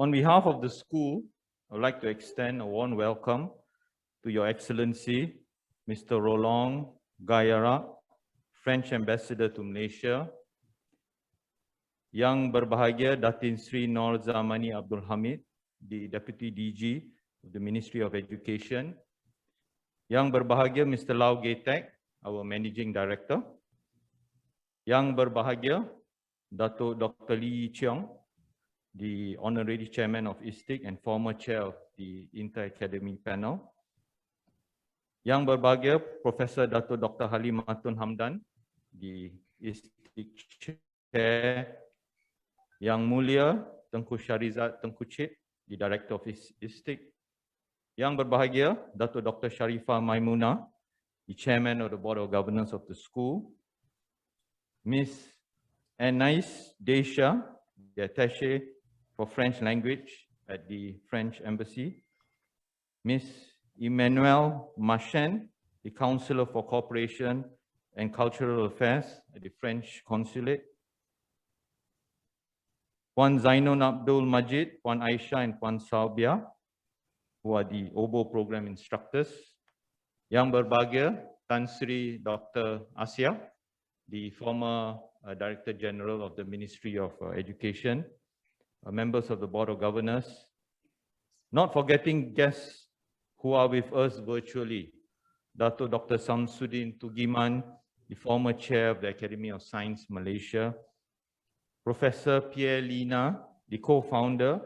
On behalf of the school, I would like to extend a warm welcome to Your Excellency, Mr. Roland Gayara, French Ambassador to Malaysia, Yang Berbahagia Datin Sri Nur Zamani Abdul Hamid, the Deputy DG of the Ministry of Education, Yang Berbahagia Mr. Lau Gaytek, our Managing Director, Yang Berbahagia Dato Dr. Lee Cheong, the Honorary Chairman of ISTIC and former Chair of the Inter-Academy Panel, Yang Berbahagia Professor Dato Dr. Halimatun Hamdan, the ISTIC Chair, Yang Mulia Tengku Syarizat Tengku Cik, the Director of ISTIC, Yang Berbahagia Dato Dr. Sharifah Maimuna, the Chairman of the Board of Governors of the school, Ms. Anais Desha, the Attaché for French Language at the French Embassy, Ms. Emmanuelle Machen, the Counselor for Cooperation and Cultural Affairs at the French Consulate, Puan Zainun Abdul Majid, Puan Aisha and Puan Saubia, who are the OBO program instructors, Yang Berbahagia Tan Sri Dr. Asia, the former Director General of the Ministry of Education, members of the Board of Governors, not forgetting guests who are with us virtually, Dato Dr. Samsudin Tugiman, the former Chair of the Academy of Science Malaysia, Professor Pierre Lina, the co-founder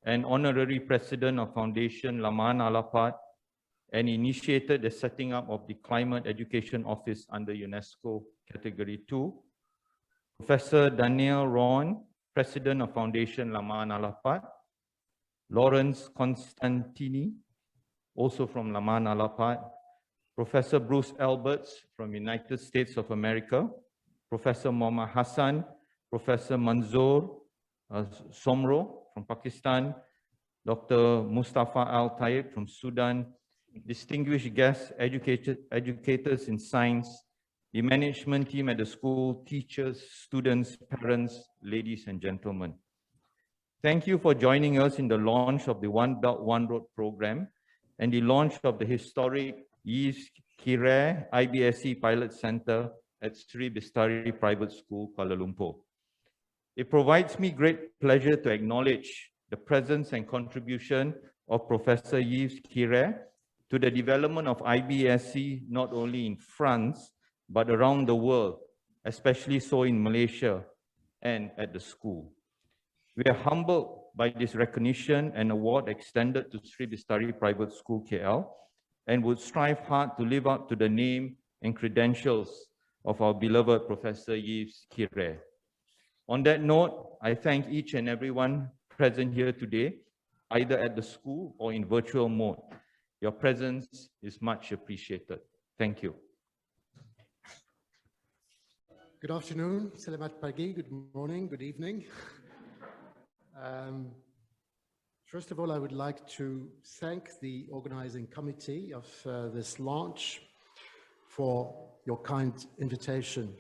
and honorary president of Foundation Lamaan Alapat, and initiated the setting up of the Climate Education Office under UNESCO Category 2, Professor Daniel Ron, President of Foundation Lamaan Alapat, Lawrence Constantini, also from Lamaan Alapat, Professor Bruce Alberts from United States of America, Professor Muhammad Hassan, Professor Manzoor Somro from Pakistan, Dr. Mustafa Al-Taib from Sudan, distinguished guests, educators in science, the management team at the school, teachers, students, parents, ladies and gentlemen. Thank you for joining us in the launch of the One Belt, One Road program and the launch of the historic Yves Kirae IBSE Pilot Center at Sri Bestari Private School, Kuala Lumpur. It provides me great pleasure to acknowledge the presence and contribution of Professor Yves Kirae to the development of IBSE not only in France, but around the world, especially so in Malaysia and at the school. We are humbled by this recognition and award extended to Sri Bestari Private School KL and would strive hard to live up to the name and credentials of our beloved Professor Yves Kirae. On that note, I thank each and everyone present here today, either at the school or in virtual mode. Your presence is much appreciated. Thank you. Good afternoon, selamat pagi, good morning, good evening. First of all, I would like to thank the organizing committee of this launch for your kind invitation.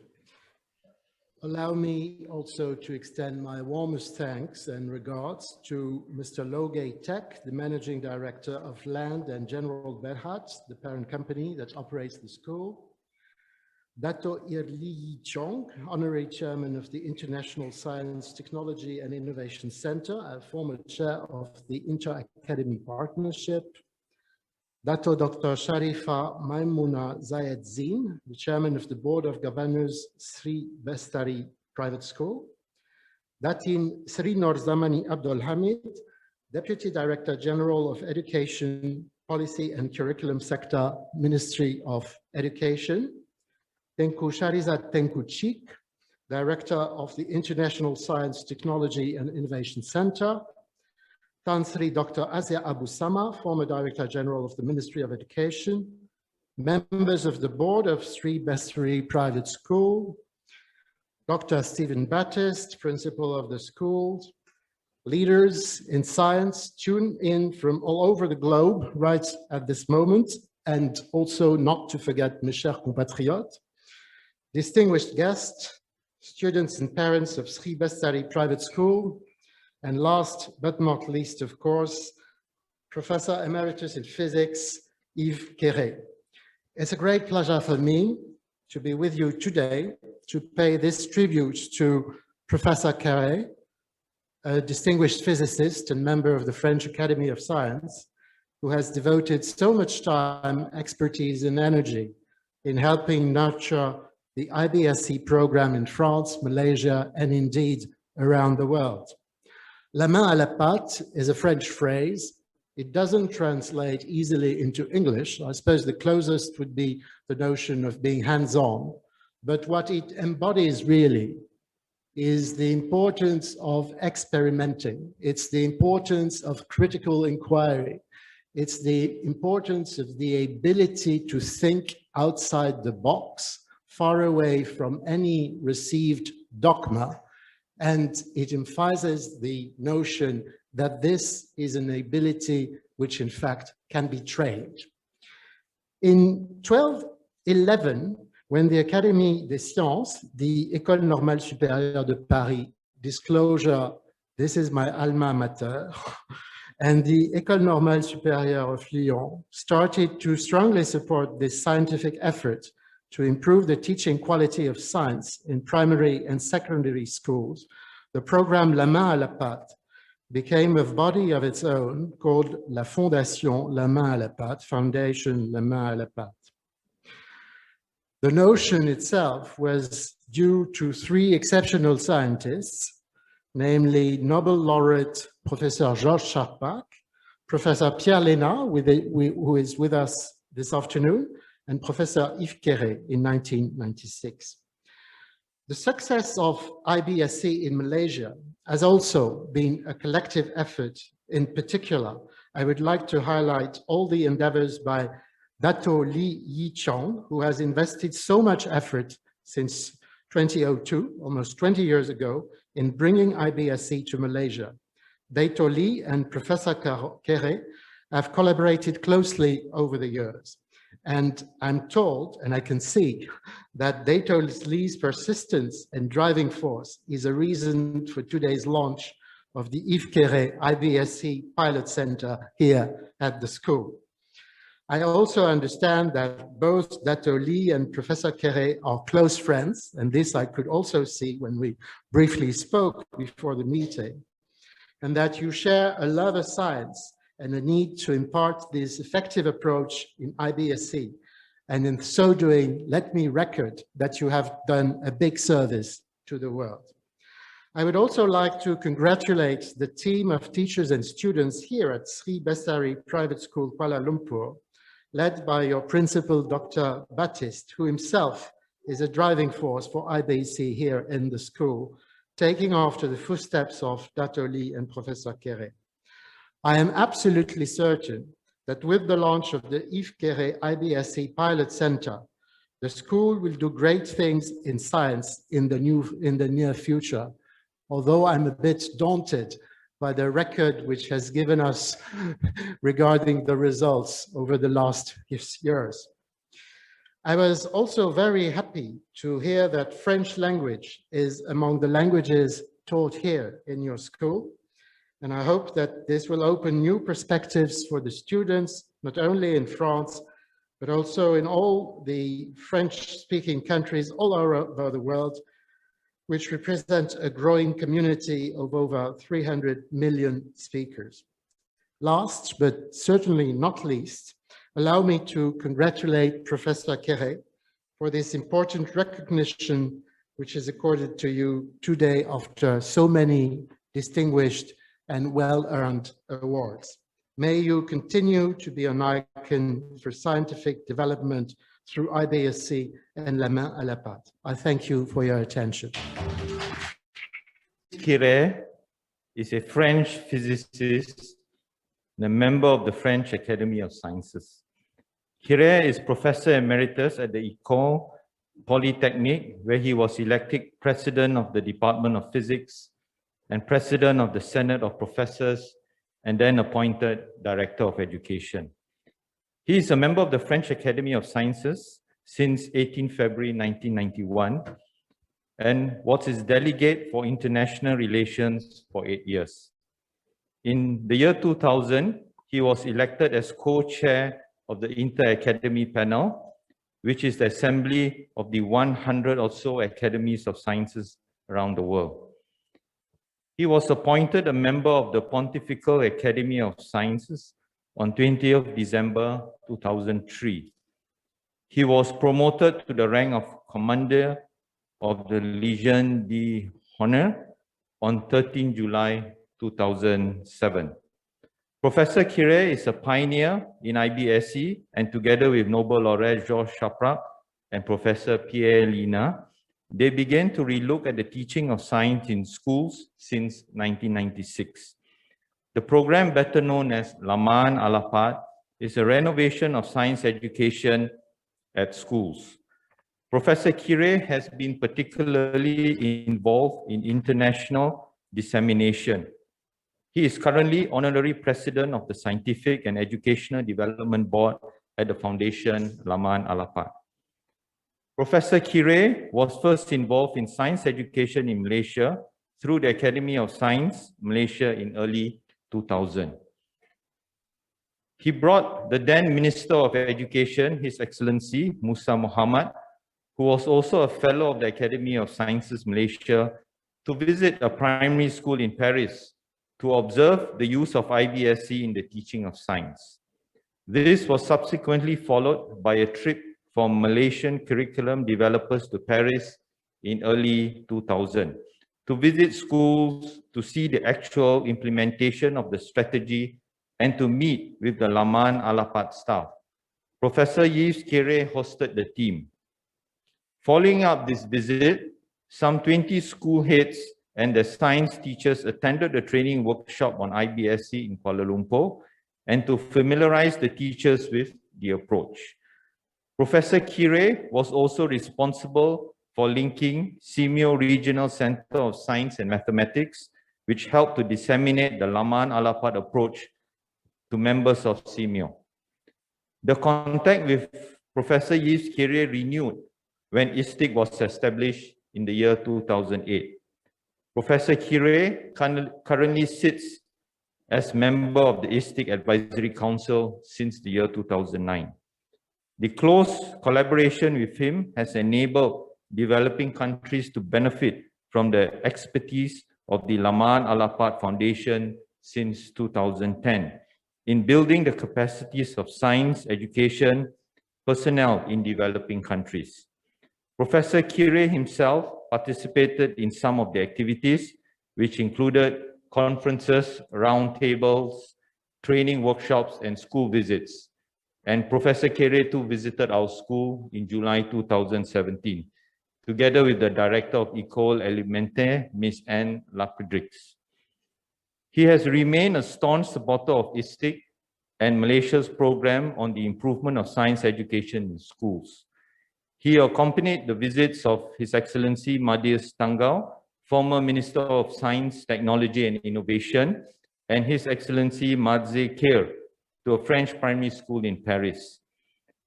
Allow me also to extend my warmest thanks and regards to Mr. Lau Gaytek, the Managing Director of Land and General Berhad, the parent company that operates the school, Dato Lee Chong, Honorary Chairman of the International Science, Technology and Innovation Center, a former chair of the Inter-Academy Partnership, Dato Dr. Sharifah Maimuna Zayed-Zin, the Chairman of the Board of Governors, Sri Bestari Private School, Datin Sri Nur Zamani Abdul Hamid, Deputy Director General of Education, Policy and Curriculum Sector, Ministry of Education, Tengku Syarizat Tengku Cik, Director of the International Science, Technology and Innovation Center, Tan Sri Dr. Asia Abu Sama, former Director General of the Ministry of Education, members of the board of Sri Bestari Private School, Dr. Stephen Baptist, principal of the school, leaders in science tune in from all over the globe right at this moment, and also not to forget mes chers compatriotes, distinguished guests, students and parents of Sri Bestari Private School, And last but not least, of course, Professor Emeritus in Physics, Yves Quéré. It's a great pleasure for me to be with you today to pay this tribute to Professor Quéré, a distinguished physicist and member of the French Academy of Science, who has devoted so much time, expertise, and energy in helping nurture the IBSE program in France, Malaysia, and indeed around the world. La main à la pâte is a French phrase. It doesn't translate easily into English. I suppose the closest would be the notion of being hands-on. But what it embodies really is the importance of experimenting. It's the importance of critical inquiry. It's the importance of the ability to think outside the box, far away from any received dogma. And it emphasizes the notion that this is an ability which in fact can be trained. In 1211, when the Académie des Sciences, the École Normale Supérieure de Paris disclosure, this is my alma mater, and the École Normale Supérieure of Lyon started to strongly support this scientific effort to improve the teaching quality of science in primary and secondary schools, the program La Main à la Pâte became a body of its own called La Fondation La Main à la Pâte, Foundation La Main à la Pâte. The notion itself was due to three exceptional scientists, namely Nobel laureate Professor Georges Charpak, Professor Pierre Lénat, who is with us this afternoon, and Professor Yves Quéré in 1996. The success of IBSE in Malaysia has also been a collective effort. In particular, I would like to highlight all the endeavors by Dato Lee Yi-chong, who has invested so much effort since 2002, almost 20 years ago, in bringing IBSE to Malaysia. Dato Lee and Professor Quéré have collaborated closely over the years. And I'm told, and I can see, that Dato Lee's persistence and driving force is a reason for today's launch of the Yves Quéré IBSE Pilot Center here at the school. I also understand that both Dato Lee and Professor Quéré are close friends, and this I could also see when we briefly spoke before the meeting, and that you share a love of science and a need to impart this effective approach in IBSE. And in so doing, let me record that you have done a big service to the world. I would also like to congratulate the team of teachers and students here at Sri Bestari Private School, Kuala Lumpur, led by your principal, Dr. Baptiste, who himself is a driving force for IBSE here in the school, taking after the footsteps of Dato Lee and Professor Quéré. I am absolutely certain that with the launch of the Yves Quéré IBSE Pilot Center, the school will do great things in science in the near future, although I'm a bit daunted by the record which has given us regarding the results over the last years. I was also very happy to hear that French language is among the languages taught here in your school. And I hope that this will open new perspectives for the students, not only in France, but also in all the French-speaking countries all over the world, which represent a growing community of over 300 million speakers. Last, but certainly not least, allow me to congratulate Professor Quéré for this important recognition which is accorded to you today after so many distinguished and well-earned awards. May you continue to be an icon for scientific development through IBSE and La Main à la Pâte. I thank you for your attention. Quéré is a French physicist and a member of the French Academy of Sciences. Quéré is Professor Emeritus at the École Polytechnique, where he was elected President of the Department of Physics and President of the Senate of Professors, and then appointed Director of Education. He is a member of the French Academy of Sciences since 18 February 1991 and was its delegate for international relations for 8 years. In the year 2000, he was elected as co-chair of the Inter-Academy Panel, which is the assembly of the 100 or so academies of sciences around the world. He was appointed a member of the Pontifical Academy of Sciences on 20th December 2003. He was promoted to the rank of Commander of the Legion d'Honneur on 13 July 2007. Professor Kire is a pioneer in IBSE, and together with Nobel laureate Georges Chaprak and Professor Pierre Lina, they began to relook at the teaching of science in schools since 1996. The program, better known as Laman Alapat, is a renovation of science education at schools. Professor Kire has been particularly involved in international dissemination. He is currently Honorary President of the Scientific and Educational Development Board at the Foundation Laman Alapat. Professor Kire was first involved in science education in Malaysia through the Academy of Science, Malaysia in early 2000. He brought the then Minister of Education, His Excellency Musa Muhammad, who was also a Fellow of the Academy of Sciences, Malaysia, to visit a primary school in Paris to observe the use of IBSE in the teaching of science. This was subsequently followed by a trip from Malaysian curriculum developers to Paris in early 2000 to visit schools to see the actual implementation of the strategy and to meet with the Laman Alapat staff. Professor Yves Kire hosted the team. Following up this visit, some 20 school heads and the science teachers attended a training workshop on IBSE in Kuala Lumpur and to familiarize the teachers with the approach. Professor Kire was also responsible for linking SIMEO Regional Center of Science and Mathematics, which helped to disseminate the Laman Alapat approach to members of SIMEO. The contact with Professor Yves Kire renewed when ISTIC was established in the year 2008. Professor Kire currently sits as member of the ISTIC Advisory Council since the year 2009. The close collaboration with him has enabled developing countries to benefit from the expertise of the Laman Alapat Foundation since 2010 in building the capacities of science education personnel in developing countries. Professor Kire himself participated in some of the activities, which included conferences, roundtables, training workshops, and school visits. And Professor Kire too visited our school in July 2017, together with the Director of École Élémentaire, Ms. Anne Lapidrix. He has remained a staunch supporter of ISTIC and Malaysia's program on the improvement of science education in schools. He accompanied the visits of His Excellency Madius Tangau, former Minister of Science, Technology and Innovation, and His Excellency Madze Kher to a French primary school in Paris.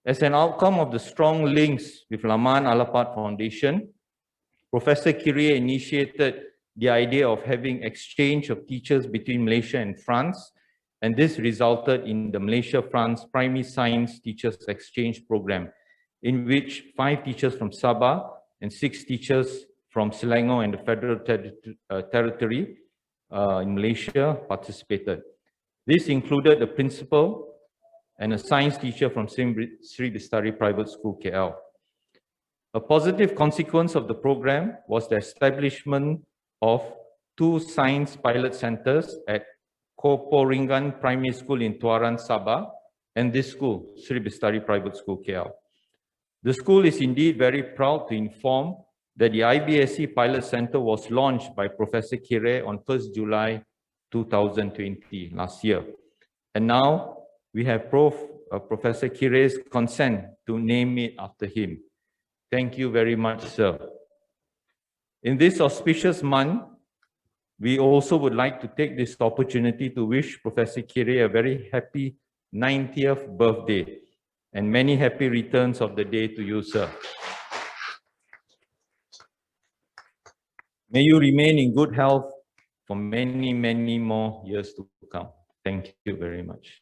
As an outcome of the strong links with Laman Alapat Foundation, Professor Kire initiated the idea of having exchange of teachers between Malaysia and France, and this resulted in the Malaysia-France Primary Science Teachers Exchange Program, in which 5 teachers from Sabah and 6 teachers from Selangor and the Federal Territory in Malaysia participated. This included a principal and a science teacher from Sri Bistari Private School, KL. A positive consequence of the program was the establishment of 2 science pilot centers at Koporingan Primary School in Tuaran, Sabah, and this school, Sri Bistari Private School, KL. The school is indeed very proud to inform that the IBSE Pilot Center was launched by Professor Kire on 1st July 2020, last year. And now we have Professor Kire's consent to name it after him. Thank you very much, sir. In this auspicious month, we also would like to take this opportunity to wish Professor Kire a very happy 90th birthday and many happy returns of the day to you, sir. May you remain in good health, for many, many more years to come. Thank you very much.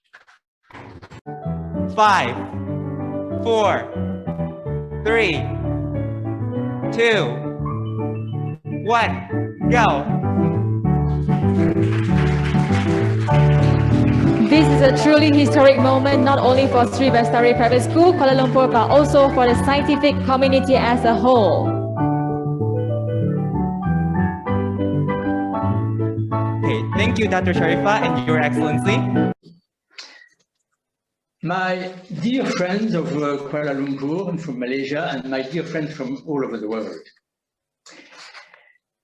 5, 4, 3, 2, 1, go. This is a truly historic moment, not only for Sri Bestari Private School, Kuala Lumpur, but also for the scientific community as a whole. Okay, thank you, Dr. Sharifah and Your Excellency. My dear friends of Kuala Lumpur and from Malaysia, and my dear friends from all over the world.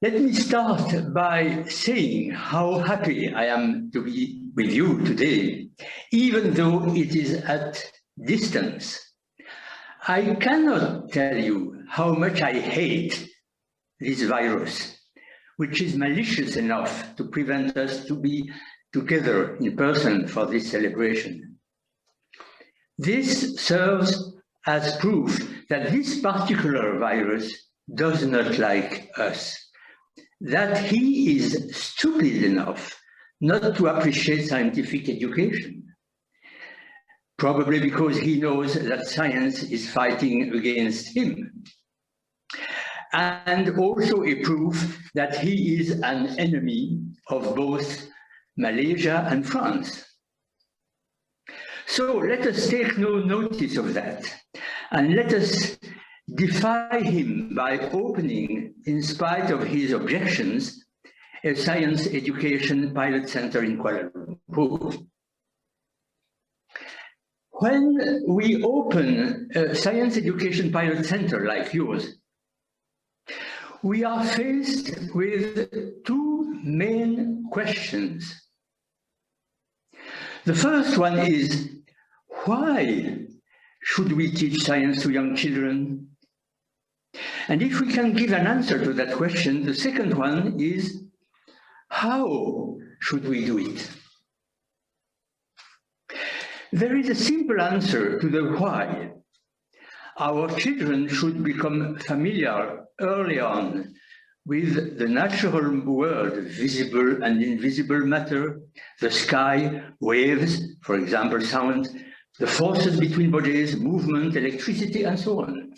Let me start by saying how happy I am to be with you today, even though it is at distance. I cannot tell you how much I hate this virus, which is malicious enough to prevent us to be together in person for this celebration. This serves as proof that this particular virus does not like us, that he is stupid enough not to appreciate scientific education, probably because he knows that science is fighting against him, and also a proof that he is an enemy of both Malaysia and France. So let us take no notice of that, and let us defy him by opening, in spite of his objections, a science education pilot center in Kuala Lumpur. When we open a science education pilot center like yours, we are faced with two main questions. The first one is, why should we teach science to young children? And if we can give an answer to that question, the second one is, how should we do it? There is a simple answer to the why. Our children should become familiar early on with the natural world, visible and invisible matter, the sky, waves, for example, sound, the forces between bodies, movement, electricity, and so on.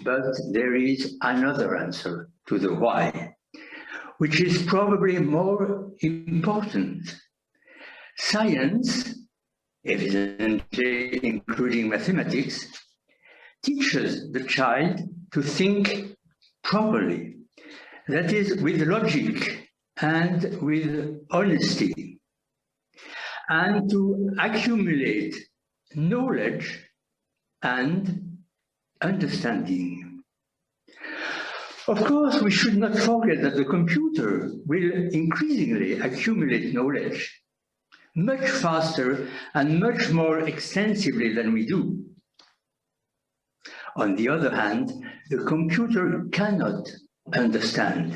But there is another answer to the why, which is probably more important. Science, evidently including mathematics, teaches the child to think properly, that is, with logic and with honesty, and to accumulate knowledge and understanding. Of course, we should not forget that the computer will increasingly accumulate knowledge much faster and much more extensively than we do. On the other hand, the computer cannot understand,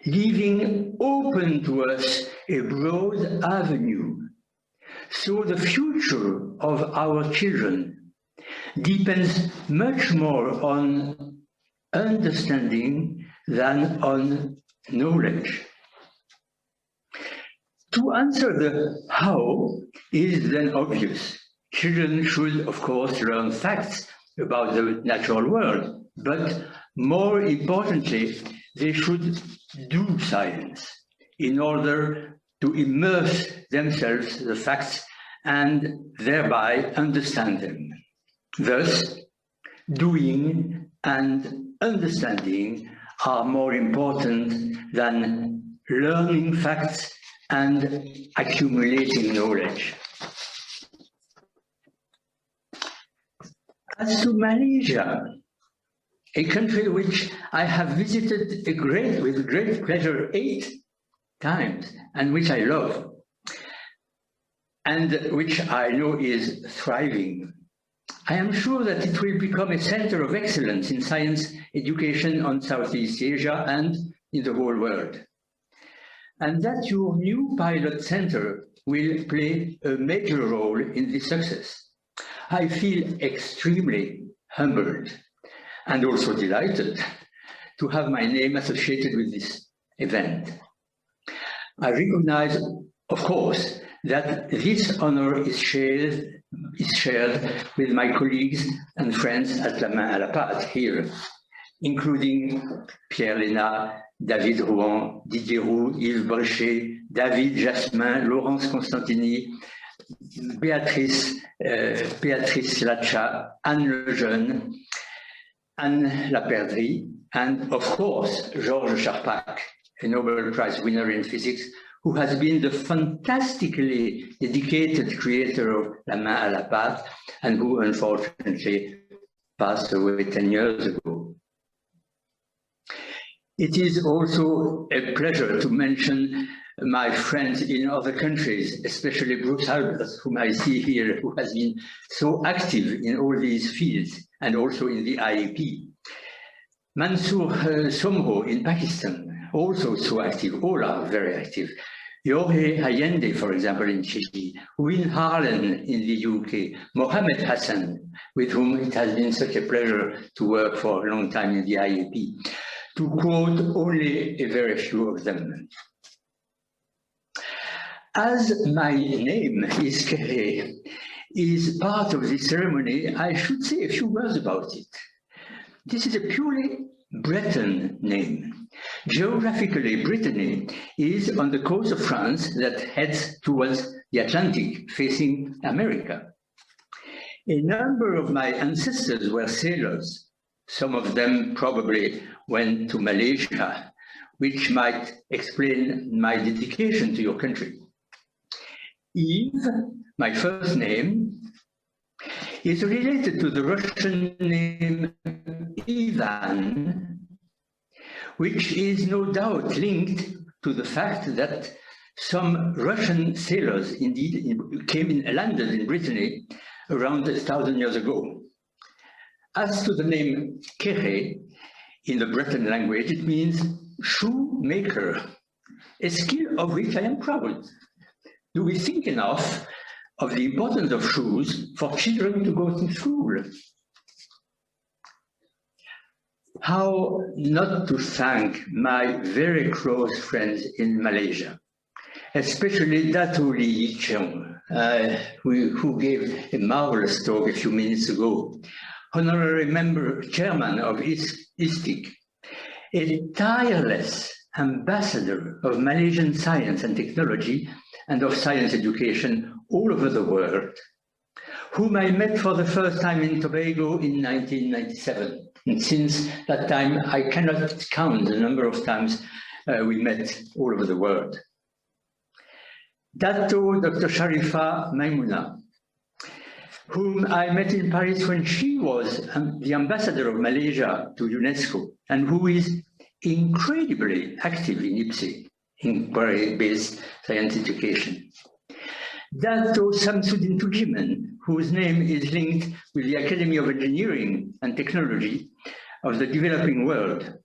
leaving open to us a broad avenue. So the future of our children depends much more on understanding than on knowledge. To answer the how is then obvious. Children should, of course, learn facts about the natural world, but more importantly, they should do science in order to immerse themselves in the facts and thereby understand them. Thus, doing and understanding are more important than learning facts and accumulating knowledge. As to Malaysia, a country which I have visited with great pleasure 8 times, and which I love, and which I know is thriving, I am sure that it will become a center of excellence in science education on Southeast Asia and in the whole world. And that your new pilot center will play a major role in this success. I feel extremely humbled and also delighted to have my name associated with this event. I recognize, of course, that this honor is shared with my colleagues and friends at La Main à la Pâte here, including Pierre Léna, David Rouen, Didier Roux, Yves Brechet, David Jasmin, Laurence Constantini, Béatrice Lacha, Anne Lejeune, Anne Laperdrie, and of course, Georges Charpak, a Nobel Prize winner in physics, who has been the fantastically dedicated creator of La Main à la Pâte, and who unfortunately passed away 10 years ago. It is also a pleasure to mention my friends in other countries, especially Bruce Albert, whom I see here, who has been so active in all these fields and also in the IEP. Mansour Somho in Pakistan, also so active, all are very active. Jorge Allende, for example, in Chile, Win Harlan in the UK, Mohammed Hassan, with whom it has been such a pleasure to work for a long time in the IEP, to quote only a very few of them. As my name is Kere, is part of this ceremony, I should say a few words about it. This is a purely Breton name. Geographically, Brittany is on the coast of France that heads towards the Atlantic, facing America. A number of my ancestors were sailors. Some of them probably went to Malaysia, which might explain my dedication to your country. Yves, my first name, is related to the Russian name Ivan, which is no doubt linked to the fact that some Russian sailors indeed landed in Brittany around 1,000 years ago. As to the name Kere, in the Breton language, it means shoemaker, a skill of which I am proud. Do we think enough of the importance of shoes for children to go to school? How not to thank my very close friends in Malaysia, especially Dato Lee Cheong, who gave a marvelous talk a few minutes ago, honorary member, chairman of ISTIC, a tireless ambassador of Malaysian science and technology and of science education all over the world, whom I met for the first time in Tobago in 1997. And since that time, I cannot count the number of times we met all over the world. Dato Dr. Sharifa Maimuna, whom I met in Paris when she was the ambassador of Malaysia to UNESCO, and who is incredibly active in IBSE, inquiry-based science education. Dato Samsudin Tujiman, whose name is linked with the Academy of Engineering and Technology of the developing world.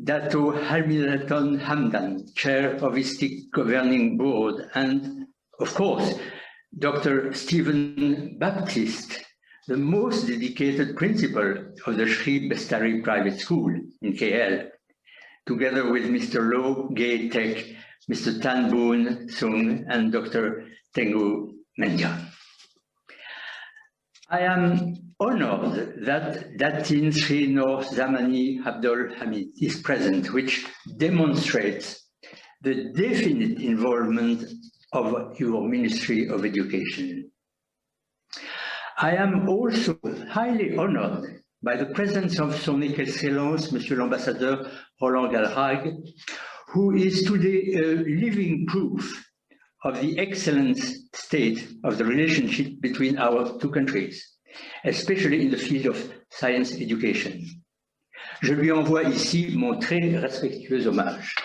Dato Hamilton Hamdan, chair of ISTIC governing board, and of course, Dr. Stephen Baptiste, the most dedicated principal of the Sri Bestari Private School in KL, together with Mr. Loh Gay Tek, Mr. Tan Boon Sung, and Dr. Tengu Mendia. I am honored that Datin Sri Noor Zamani Abdul Hamid is present, which demonstrates the definite involvement of your Ministry of Education. I am also highly honored by the presence of Son Excellence, Monsieur l'Ambassadeur Roland Galrag, who is today a living proof of the excellent state of the relationship between our two countries, especially in the field of science education. Je lui envoie ici mon très respectueux hommage.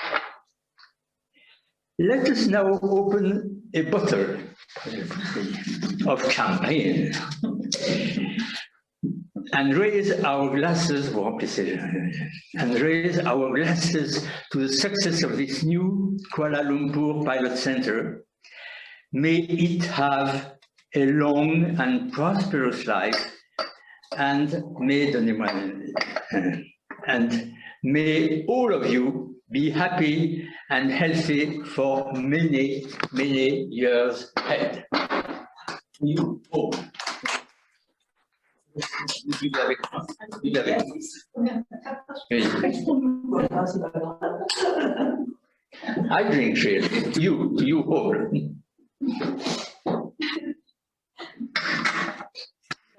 Let us now open a bottle of champagne and raise our glasses to the success of this new Kuala Lumpur Pilot Center. May it have a long and prosperous life, and may all of you be happy and healthy for many, many years ahead. You all. I drink really. You all.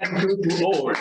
Thank you to all.